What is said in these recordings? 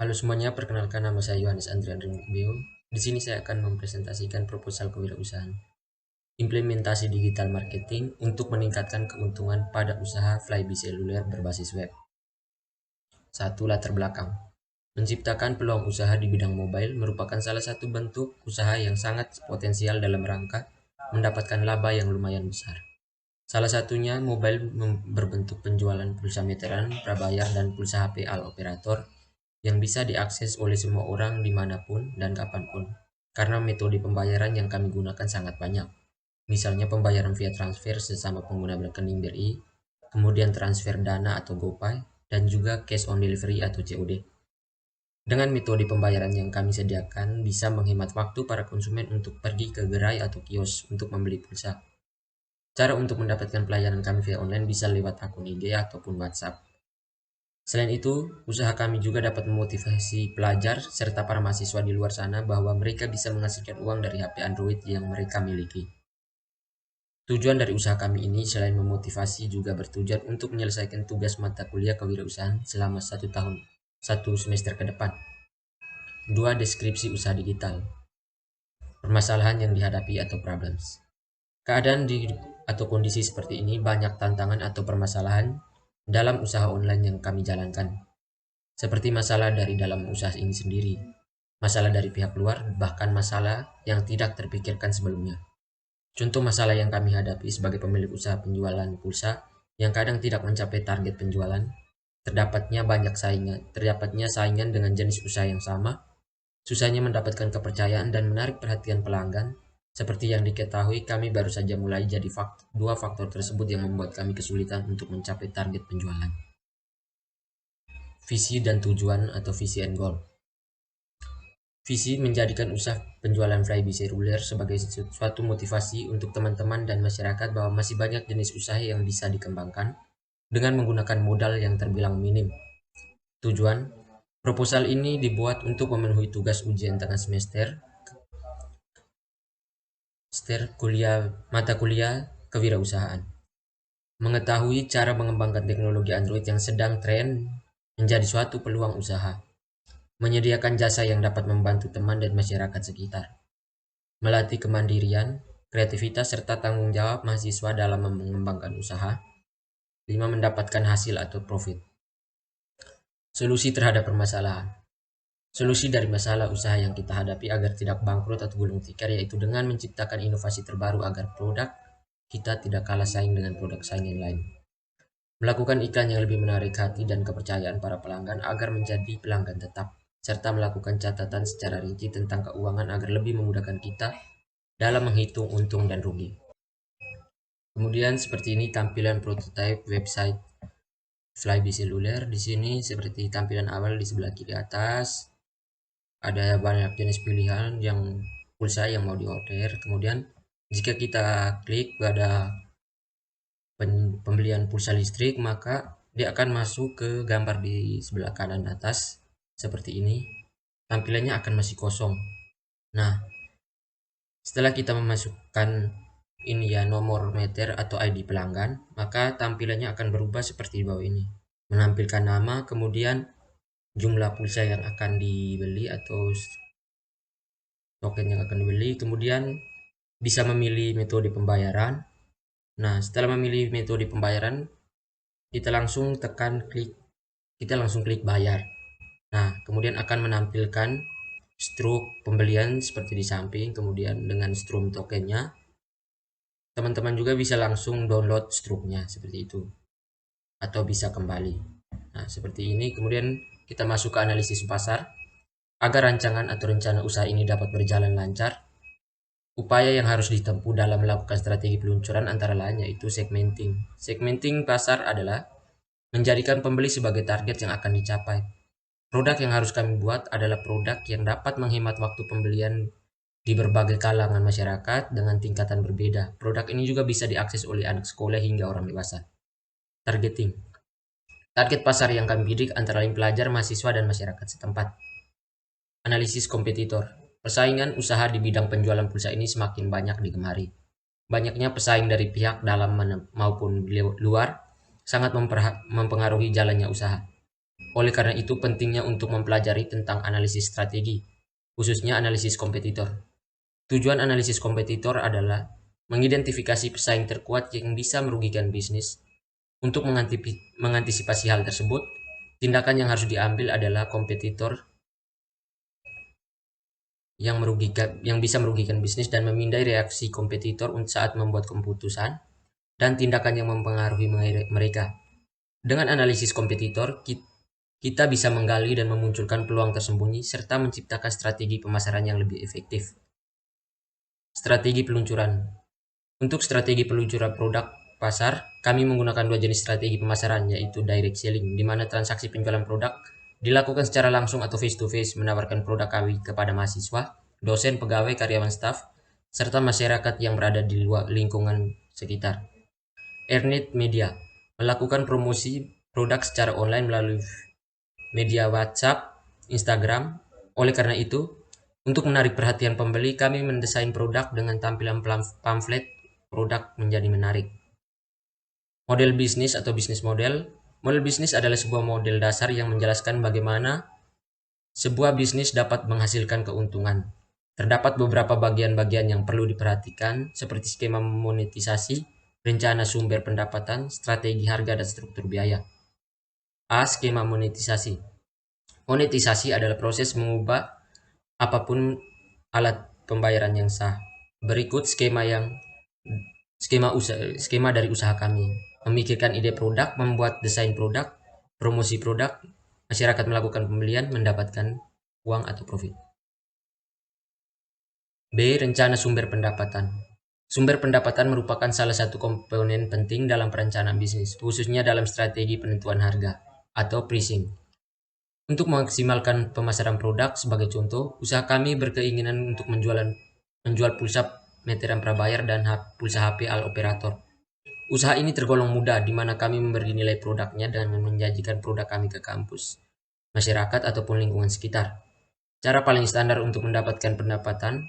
Halo semuanya, perkenalkan nama saya Yohanes Andrian Ringbio. Di sini saya akan mempresentasikan proposal kewirausahaan. Implementasi digital marketing untuk meningkatkan keuntungan pada usaha Flybe seluler berbasis web. Satu, latar belakang. Menciptakan peluang usaha di bidang mobile merupakan salah satu bentuk usaha yang sangat potensial dalam rangka mendapatkan laba yang lumayan besar. Salah satunya mobile berbentuk penjualan pulsa meteran, prabayar, dan pulsa HP al operator yang bisa diakses oleh semua orang dimanapun dan kapanpun. Karena metode pembayaran yang kami gunakan sangat banyak. Misalnya pembayaran via transfer sesama pengguna rekening BRI, kemudian transfer dana atau GoPay, dan juga cash on delivery atau COD. Dengan metode pembayaran yang kami sediakan, bisa menghemat waktu para konsumen untuk pergi ke gerai atau kios untuk membeli pulsa. Cara untuk mendapatkan pelayanan kami via online bisa lewat akun IG ataupun WhatsApp. Selain itu, usaha kami juga dapat memotivasi pelajar serta para mahasiswa di luar sana bahwa mereka bisa menghasilkan uang dari HP Android yang mereka miliki. Tujuan dari usaha kami ini selain memotivasi juga bertujuan untuk menyelesaikan tugas mata kuliah kewirausahaan selama 1 tahun, 1 semester ke depan. 2. Deskripsi usaha digital. Permasalahan yang dihadapi atau problems. Keadaan atau kondisi seperti ini banyak tantangan atau permasalahan dalam usaha online yang kami jalankan. Seperti masalah dari dalam usaha ini sendiri, masalah dari pihak luar, bahkan masalah yang tidak terpikirkan sebelumnya. Contoh masalah yang kami hadapi sebagai pemilik usaha penjualan pulsa yang kadang tidak mencapai target penjualan, terdapatnya saingan dengan jenis usaha yang sama, susahnya mendapatkan kepercayaan dan menarik perhatian pelanggan. Seperti yang diketahui, kami baru saja mulai, jadi dua faktor tersebut yang membuat kami kesulitan untuk mencapai target penjualan. Visi dan tujuan atau visi and goal. Visi menjadikan usaha penjualan Flybe seluler sebagai suatu motivasi untuk teman-teman dan masyarakat bahwa masih banyak jenis usaha yang bisa dikembangkan dengan menggunakan modal yang terbilang minim. Tujuan, proposal ini dibuat untuk memenuhi tugas ujian tengah semester mata kuliah kewirausahaan. Mengetahui cara mengembangkan teknologi Android yang sedang tren menjadi suatu peluang usaha. Menyediakan jasa yang dapat membantu teman dan masyarakat sekitar. Melatih kemandirian, kreativitas, serta tanggung jawab mahasiswa dalam mengembangkan usaha. 5. Mendapatkan hasil atau profit. Solusi terhadap permasalahan. Solusi dari masalah usaha yang kita hadapi agar tidak bangkrut atau gulung tikar yaitu dengan menciptakan inovasi terbaru agar produk kita tidak kalah saing dengan produk saingan lain. Melakukan iklan yang lebih menarik hati dan kepercayaan para pelanggan agar menjadi pelanggan tetap, serta melakukan catatan secara rinci tentang keuangan agar lebih memudahkan kita dalam menghitung untung dan rugi. Kemudian seperti ini tampilan prototipe website Flybe seluler. Di sini seperti tampilan awal di sebelah kiri atas ada banyak jenis pilihan yang pulsa yang mau diorder. Kemudian jika kita klik pada pembelian pulsa listrik, maka dia akan masuk ke gambar di sebelah kanan atas seperti ini. Tampilannya akan masih kosong. Nah, setelah kita memasukkan ini ya nomor meter atau ID pelanggan, maka tampilannya akan berubah seperti di bawah ini. Menampilkan nama, kemudian jumlah pulsa yang akan dibeli atau token yang akan dibeli, kemudian bisa memilih metode pembayaran. Nah, setelah memilih metode pembayaran, kita langsung klik bayar. Nah, kemudian akan menampilkan struk pembelian seperti di samping, kemudian dengan strum tokennya. Teman-teman juga bisa langsung download struknya seperti itu, atau bisa kembali. Nah, seperti ini. Kemudian kita masuk ke analisis pasar. Agar rancangan atau rencana usaha ini dapat berjalan lancar, upaya yang harus ditempuh dalam melakukan strategi peluncuran antara lain yaitu segmenting. Segmenting pasar adalah menjadikan pembeli sebagai target yang akan dicapai. Produk yang harus kami buat adalah produk yang dapat menghemat waktu pembelian di berbagai kalangan masyarakat dengan tingkatan berbeda. Produk ini juga bisa diakses oleh anak sekolah hingga orang dewasa. Targeting. Target pasar yang kami bidik antara lain pelajar, mahasiswa, dan masyarakat setempat. Analisis kompetitor. Persaingan usaha di bidang penjualan pulsa ini semakin banyak digemari. Banyaknya pesaing dari pihak dalam maupun luar sangat mempengaruhi jalannya usaha. Oleh karena itu, pentingnya untuk mempelajari tentang analisis strategi, khususnya analisis kompetitor. Tujuan analisis kompetitor adalah mengidentifikasi pesaing terkuat yang bisa merugikan bisnis. Untuk mengantisipasi hal tersebut, tindakan yang harus diambil adalah kompetitor yang bisa merugikan bisnis dan memindai reaksi kompetitor saat membuat keputusan dan tindakan yang mempengaruhi mereka. Dengan analisis kompetitor, kita bisa menggali dan memunculkan peluang tersembunyi serta menciptakan strategi pemasaran yang lebih efektif. Strategi peluncuran. Untuk strategi peluncuran produk pasar, kami menggunakan dua jenis strategi pemasaran, yaitu direct selling, di mana transaksi penjualan produk dilakukan secara langsung atau face-to-face, menawarkan produk kami kepada mahasiswa, dosen, pegawai, karyawan staf, serta masyarakat yang berada di luar lingkungan sekitar. Earned media, melakukan promosi produk secara online melalui media WhatsApp, Instagram. Oleh karena itu, untuk menarik perhatian pembeli, kami mendesain produk dengan tampilan pamflet produk menjadi menarik. Model bisnis atau bisnis model. Model bisnis adalah sebuah model dasar yang menjelaskan bagaimana sebuah bisnis dapat menghasilkan keuntungan. Terdapat beberapa bagian-bagian yang perlu diperhatikan, seperti skema monetisasi, rencana sumber pendapatan, strategi harga, dan struktur biaya. A. Skema monetisasi. Monetisasi adalah proses mengubah apapun alat pembayaran yang sah. Berikut skema dari usaha kami. Memikirkan ide produk, membuat desain produk, promosi produk, masyarakat melakukan pembelian, mendapatkan uang atau profit. B. Rencana sumber pendapatan. Sumber pendapatan merupakan salah satu komponen penting dalam perencanaan bisnis, khususnya dalam strategi penentuan harga atau pricing. Untuk memaksimalkan pemasaran produk, sebagai contoh, usaha kami berkeinginan untuk menjual pulsa meteran prabayar dan pulsa HP al operator. Usaha ini tergolong mudah, di mana kami memberi nilai produknya dan menjanjikan produk kami ke kampus, masyarakat, ataupun lingkungan sekitar. Cara paling standar untuk mendapatkan pendapatan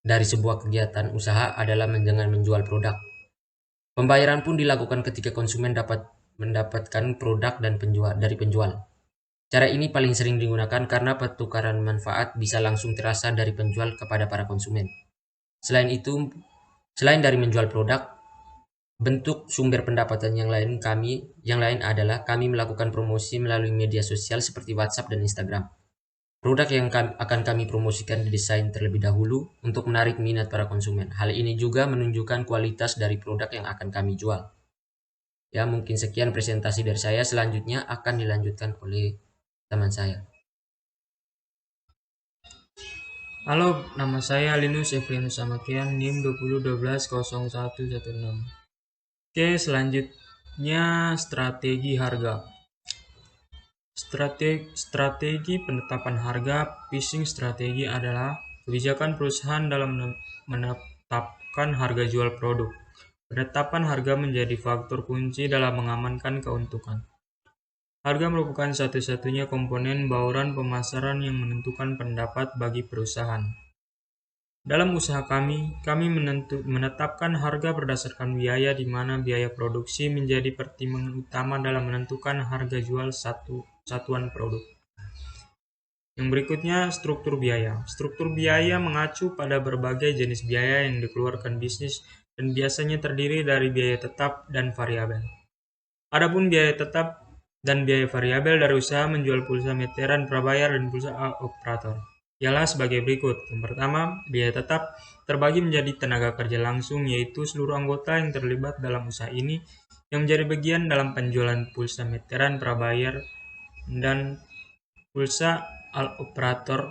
dari sebuah kegiatan usaha adalah dengan menjual produk. Pembayaran pun dilakukan ketika konsumen dapat mendapatkan produk dari penjual. Cara ini paling sering digunakan karena pertukaran manfaat bisa langsung terasa dari penjual kepada para konsumen. Selain dari menjual produk, bentuk sumber pendapatan yang lain adalah kami melakukan promosi melalui media sosial seperti WhatsApp dan Instagram. Produk yang akan kami promosikan didesain terlebih dahulu untuk menarik minat para konsumen. Hal ini juga menunjukkan kualitas dari produk yang akan kami jual. Ya, mungkin sekian presentasi dari saya. Selanjutnya akan dilanjutkan oleh teman saya. Halo, nama saya Linus Efrianus Samakian, NIM 20120116. Oke, selanjutnya strategi harga. Strategi penetapan harga, pricing strategi adalah kebijakan perusahaan dalam menetapkan harga jual produk. Penetapan harga menjadi faktor kunci dalam mengamankan keuntungan. Harga merupakan satu-satunya komponen bauran pemasaran yang menentukan pendapat bagi perusahaan. Dalam usaha kami menetapkan harga berdasarkan biaya, di mana biaya produksi menjadi pertimbangan utama dalam menentukan harga jual satuan produk. Yang berikutnya, struktur biaya. Struktur biaya mengacu pada berbagai jenis biaya yang dikeluarkan bisnis dan biasanya terdiri dari biaya tetap dan variabel. Adapun biaya tetap dan biaya variabel dari usaha menjual pulsa meteran prabayar dan pulsa operator ialah sebagai berikut. Yang pertama, biaya tetap terbagi menjadi tenaga kerja langsung, yaitu seluruh anggota yang terlibat dalam usaha ini yang menjadi bagian dalam penjualan pulsa meteran prabayar dan pulsa al operator.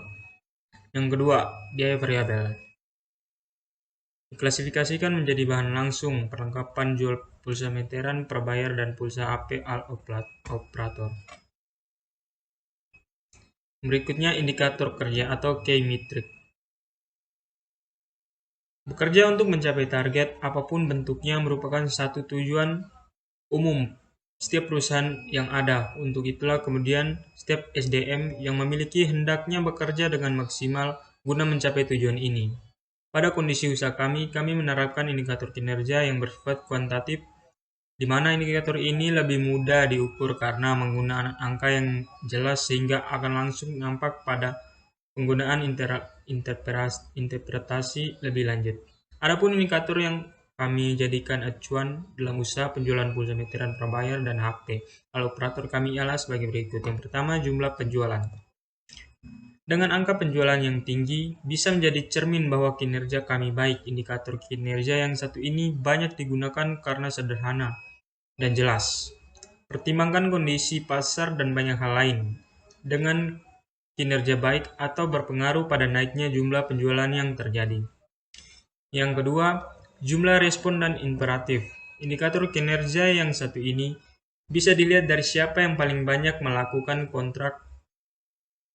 Yang kedua, biaya variabel diklasifikasikan menjadi bahan langsung, perlengkapan jual pulsa meteran prabayar dan pulsa AP al operator. Berikutnya, indikator kerja atau key metric. Bekerja untuk mencapai target apapun bentuknya merupakan satu tujuan umum setiap perusahaan yang ada. Untuk itulah kemudian setiap SDM yang memiliki hendaknya bekerja dengan maksimal guna mencapai tujuan ini. Pada kondisi usaha kami menerapkan indikator kinerja yang bersifat kuantitatif di mana indikator ini lebih mudah diukur karena menggunakan angka yang jelas sehingga akan langsung nampak pada penggunaan interpretasi lebih lanjut. Adapun indikator yang kami jadikan acuan dalam usaha penjualan pulsa meteran prabayar dan HP. Hal operator kami ialah sebagai berikut. Yang pertama, jumlah penjualan. Dengan angka penjualan yang tinggi, bisa menjadi cermin bahwa kinerja kami baik. Indikator kinerja yang satu ini banyak digunakan karena sederhana dan jelas. Pertimbangkan kondisi pasar dan banyak hal lain. Dengan kinerja baik atau berpengaruh pada naiknya jumlah penjualan yang terjadi. Yang kedua, jumlah respon dan imperatif. Indikator kinerja yang satu ini bisa dilihat dari siapa yang paling banyak melakukan kontrak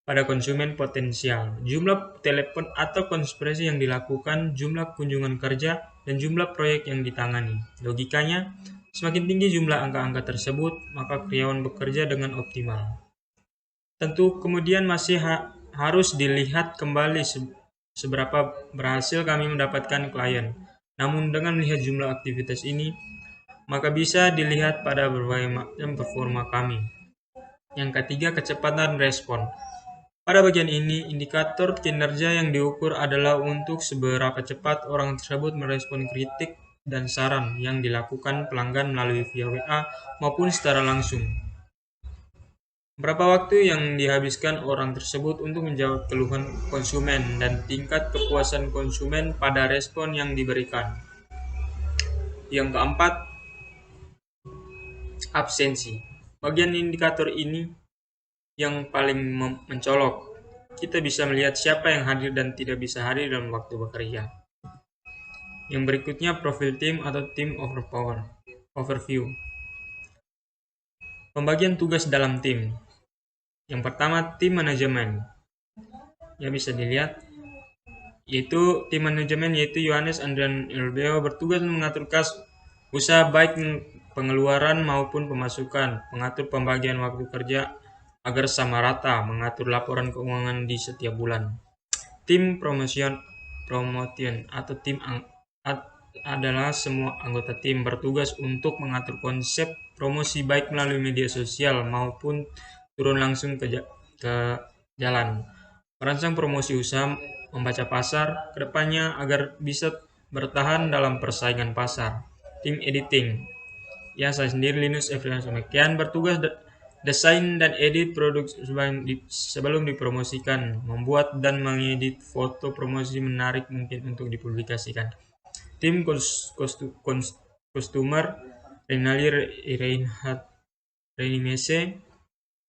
pada konsumen potensial, jumlah telepon atau konspirasi yang dilakukan, jumlah kunjungan kerja, dan jumlah proyek yang ditangani. Logikanya, semakin tinggi jumlah angka-angka tersebut, maka karyawan bekerja dengan optimal. Tentu kemudian masih harus dilihat kembali seberapa berhasil kami mendapatkan klien. Namun dengan melihat jumlah aktivitas ini, maka bisa dilihat pada berbagai macam performa kami. Yang ketiga, kecepatan respon. Pada bagian ini, indikator kinerja yang diukur adalah untuk seberapa cepat orang tersebut merespon kritik dan saran yang dilakukan pelanggan melalui via WA maupun secara langsung. Berapa waktu yang dihabiskan orang tersebut untuk menjawab keluhan konsumen dan tingkat kepuasan konsumen pada respon yang diberikan. Yang keempat, absensi. Bagian indikator ini yang paling mencolok. Kita bisa melihat siapa yang hadir dan tidak bisa hadir dalam waktu bekerja. Yang berikutnya, profil tim atau team overview. Pembagian tugas dalam tim. Yang pertama, tim manajemen. Yang bisa dilihat yaitu tim manajemen yaitu Yohanes Andrian Ilbeo bertugas mengatur kas usaha baik pengeluaran maupun pemasukan, mengatur pembagian waktu kerja agar sama rata, mengatur laporan keuangan di setiap bulan. Tim promotion atau tim adalah semua anggota tim bertugas untuk mengatur konsep promosi baik melalui media sosial maupun turun langsung ke jalan. Merancang promosi usaha, membaca pasar kedepannya agar bisa bertahan dalam persaingan pasar. Tim editing. Ya, saya sendiri Linus Efrian Sumekian bertugas desain dan edit produk sebelum dipromosikan, membuat dan mengedit foto promosi menarik mungkin untuk dipublikasikan. Tim customer Renali Reinhard Renimese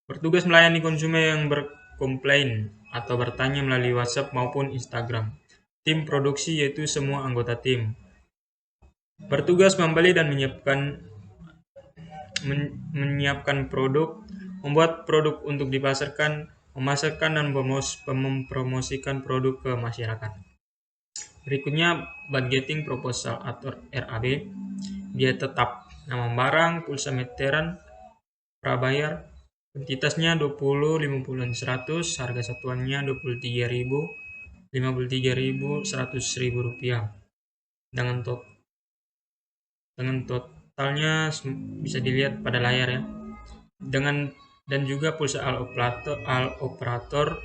bertugas melayani konsumen yang berkomplain atau bertanya melalui WhatsApp maupun Instagram. Tim produksi yaitu semua anggota tim bertugas membeli dan menyiapkan produk, membuat produk untuk dipasarkan, memasarkan dan mempromosikan produk ke masyarakat. Berikutnya, budgeting proposal atau RAB. Biaya tetap, nama barang, pulsa meteran, prabayar, kuantitasnya 20, 50, dan 100, harga satuannya 23.000, 53.000, 100.000 rupiah. Dengan totalnya bisa dilihat pada layar ya. Dan juga pulsa al operator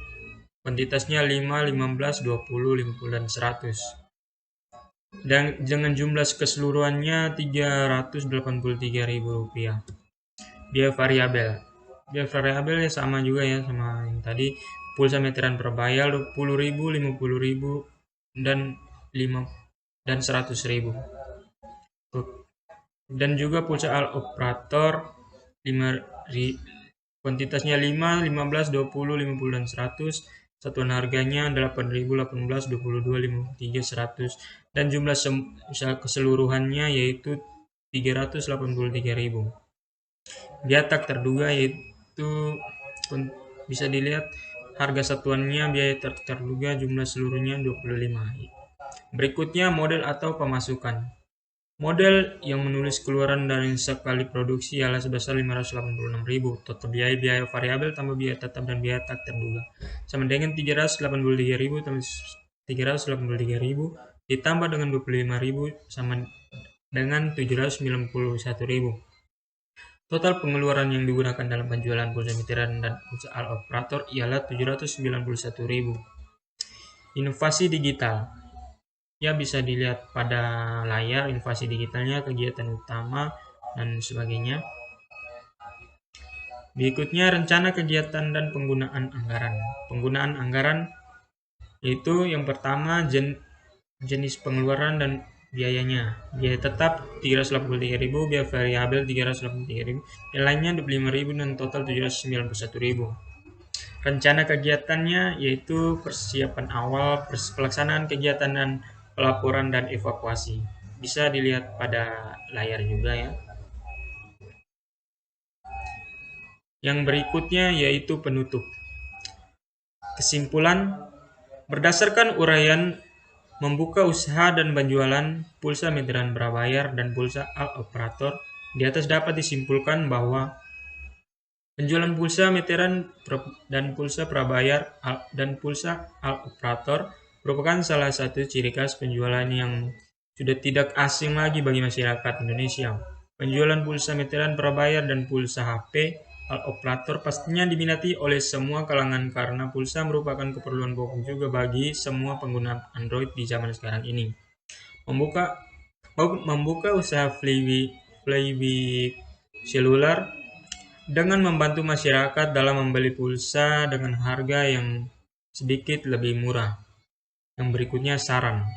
kuantitasnya 5, 15, 20, 50, dan 100. Dan dengan jumlah keseluruhannya 383.000 rupiah. Biaya variabel. Biaya variabel ya sama juga ya sama yang tadi. Pulsa meteran berbayar 20.000, 50.000, dan 100.000. Dan juga pulsa al operator 5 kuantitasnya 5, 15, 20, 50, dan 100. Satuan harganya 8.000, 18, 22, 53, 100. Dan jumlah keseluruhannya yaitu 383.000. Biaya tak terduga yaitu bisa dilihat harga satuannya biaya terduga jumlah seluruhnya 25. Berikutnya model atau pemasukan. Model yang menulis keluaran dari sekali produksi ialah sebesar 586.000. Total biaya variabel tambah biaya tetap dan biaya tak terduga sama dengan 383.000 tambah 383.000 ditambah dengan 25.000 sama dengan 791.000. Total pengeluaran yang digunakan dalam penjualan pulsa meteran dan pulsa al operator ialah 791.000. Inovasi digital. Ya, bisa dilihat pada layar inovasi digitalnya, kegiatan utama, dan sebagainya. Berikutnya rencana kegiatan dan penggunaan anggaran. Penggunaan anggaran yaitu yang pertama jenis pengeluaran dan biayanya. Biaya tetap 383.000, biaya variabel 383.000, yang lainnya 25.000 dan total 791.000. Rencana kegiatannya yaitu persiapan awal, pelaksanaan kegiatan dan pelaporan dan evakuasi. Bisa dilihat pada layar juga ya. Yang berikutnya yaitu penutup. Kesimpulan, berdasarkan uraian membuka usaha dan penjualan pulsa meteran prabayar dan pulsa al operator, di atas dapat disimpulkan bahwa penjualan pulsa meteran dan pulsa prabayar dan pulsa al operator merupakan salah satu ciri khas penjualan yang sudah tidak asing lagi bagi masyarakat Indonesia. Penjualan pulsa meteran prabayar dan pulsa HP al operator pastinya diminati oleh semua kalangan karena pulsa merupakan keperluan pokok juga bagi semua pengguna Android di zaman sekarang ini. Membuka membuka usaha Flyway seluler dengan membantu masyarakat dalam membeli pulsa dengan harga yang sedikit lebih murah. Yang berikutnya saran.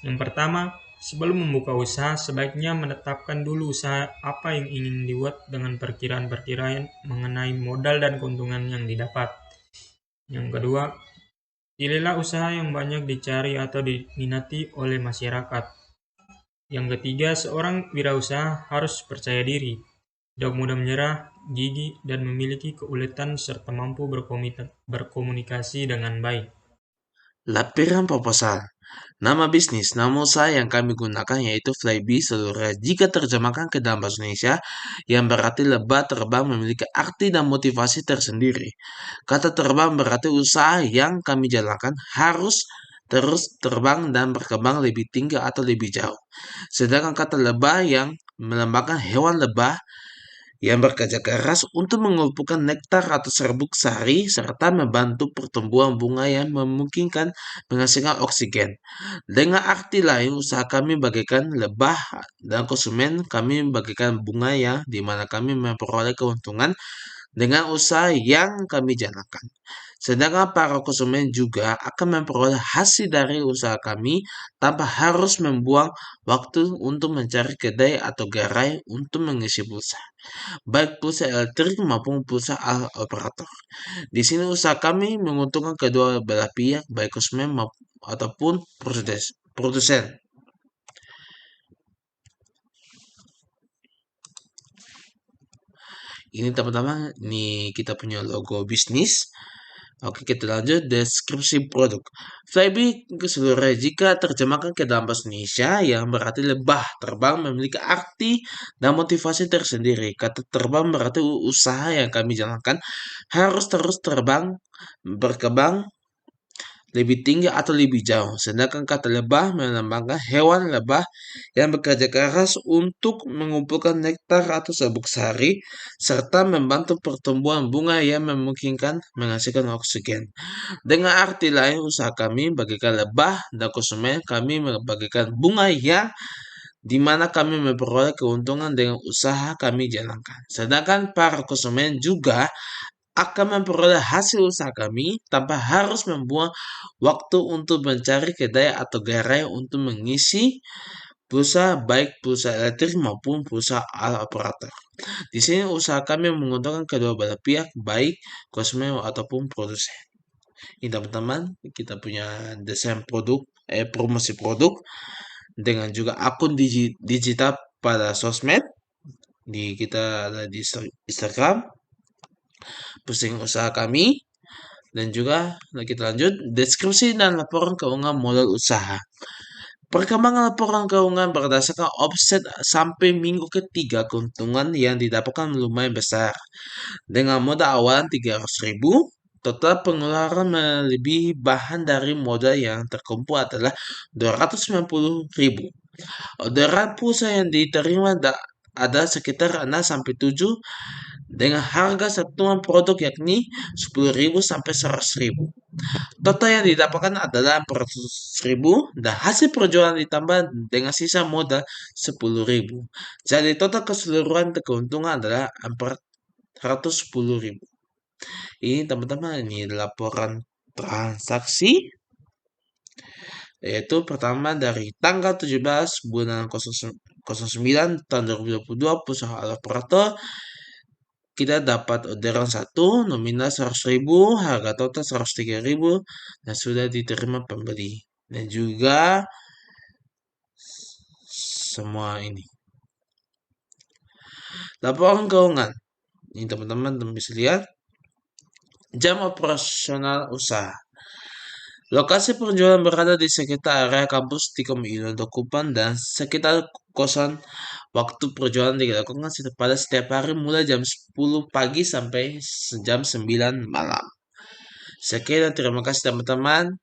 Yang pertama, sebelum membuka usaha, sebaiknya menetapkan dulu usaha apa yang ingin dibuat dengan perkiraan-perkiraan mengenai modal dan keuntungan yang didapat. Yang kedua, pilihlah usaha yang banyak dicari atau diminati oleh masyarakat. Yang ketiga, seorang wirausaha harus percaya diri, tidak mudah menyerah, gigih, dan memiliki keuletan serta mampu berkomunikasi dengan baik. Lampiran proposal. Nama bisnis, nama usaha yang kami gunakan yaitu Flyby seluruh jika terjemahkan ke dalam bahasa Indonesia yang berarti lebah terbang memiliki arti dan motivasi tersendiri. Kata terbang berarti usaha yang kami jalankan harus terus terbang dan berkembang lebih tinggi atau lebih jauh. Sedangkan kata lebah yang melambangkan hewan lebah yang bekerja keras untuk mengumpulkan nektar atau serbuk sari serta membantu pertumbuhan bunga yang memungkinkan menghasilkan oksigen. Dengan arti lain, usaha kami bagaikan lebah dan konsumen kami bagaikan bunga yang dimana kami memperoleh keuntungan dengan usaha yang kami jalankan. Sedangkan para konsumen juga akan memperoleh hasil dari usaha kami tanpa harus membuang waktu untuk mencari kedai atau gerai untuk mengisi pulsa, baik pulsa elektrik maupun pulsa operator. Di sini usaha kami menguntungkan kedua belah pihak, baik konsumen ataupun produsen. Ini teman-teman, ini kita punya logo bisnis. Oke, kita lanjut deskripsi produk. Flyby keseluruhan jika terjemahkan ke dalam bahasa Indonesia yang berarti lebah terbang memiliki arti dan motivasi tersendiri. Kata terbang berarti usaha yang kami jalankan harus terus terbang, berkembang lebih tinggi atau lebih jauh. Sedangkan kata lebah melambangkan hewan lebah yang bekerja keras untuk mengumpulkan nektar atau serbuk sari serta membantu pertumbuhan bunga yang memungkinkan menghasilkan oksigen. Dengan arti lain, usaha kami bagaikan lebah dan konsumen kami bagaikan bunga yang di mana kami memperoleh keuntungan dengan usaha kami jalankan. Sedangkan para konsumen juga akan memperoleh hasil usaha kami tanpa harus membuang waktu untuk mencari kedai atau gerai untuk mengisi pulsa baik pulsa elektrik maupun pulsa al operator. Di sini usaha kami menguntungkan kedua belah pihak baik konsumen ataupun produsen. Ini teman-teman kita punya desain produk, promosi produk dengan juga akun digital pada sosmed di kita ada di Instagram, posting usaha kami, dan juga kita lanjut deskripsi dan laporan keuangan modal usaha. Perkembangan laporan keuangan berdasarkan offset sampai minggu ketiga keuntungan yang didapatkan lumayan besar. Dengan modal awalan 300.000, total pengeluaran melebihi bahan dari modal yang terkumpul adalah 290.000. Orderan pulsa yang diterima ada sekitar 6-7 dengan harga satuan produk yakni 10.000 sampai 100.000. Total yang didapatkan adalah 400.000 dan hasil perjualan ditambah dengan sisa modal 10.000. Jadi total keseluruhan keuntungan adalah 410.000. Ini teman-teman, ini laporan transaksi, yaitu pertama dari tanggal 17 bulan 09 tahun 2022 perusahaan operator kita dapat orderan 1 nominal 100.000, harga total 103.000 dan sudah diterima pembeli. Dan juga semua ini. Laporan keuangan. Ini teman-teman bisa lihat jam operasional usaha. Lokasi penjualan berada di sekitar area kampus di Komino Dokupan dan sekitar kosan. Waktu perjualan dilakukan pada setiap hari mulai jam 10 pagi sampai jam 9 malam. Sekian dan terima kasih teman-teman.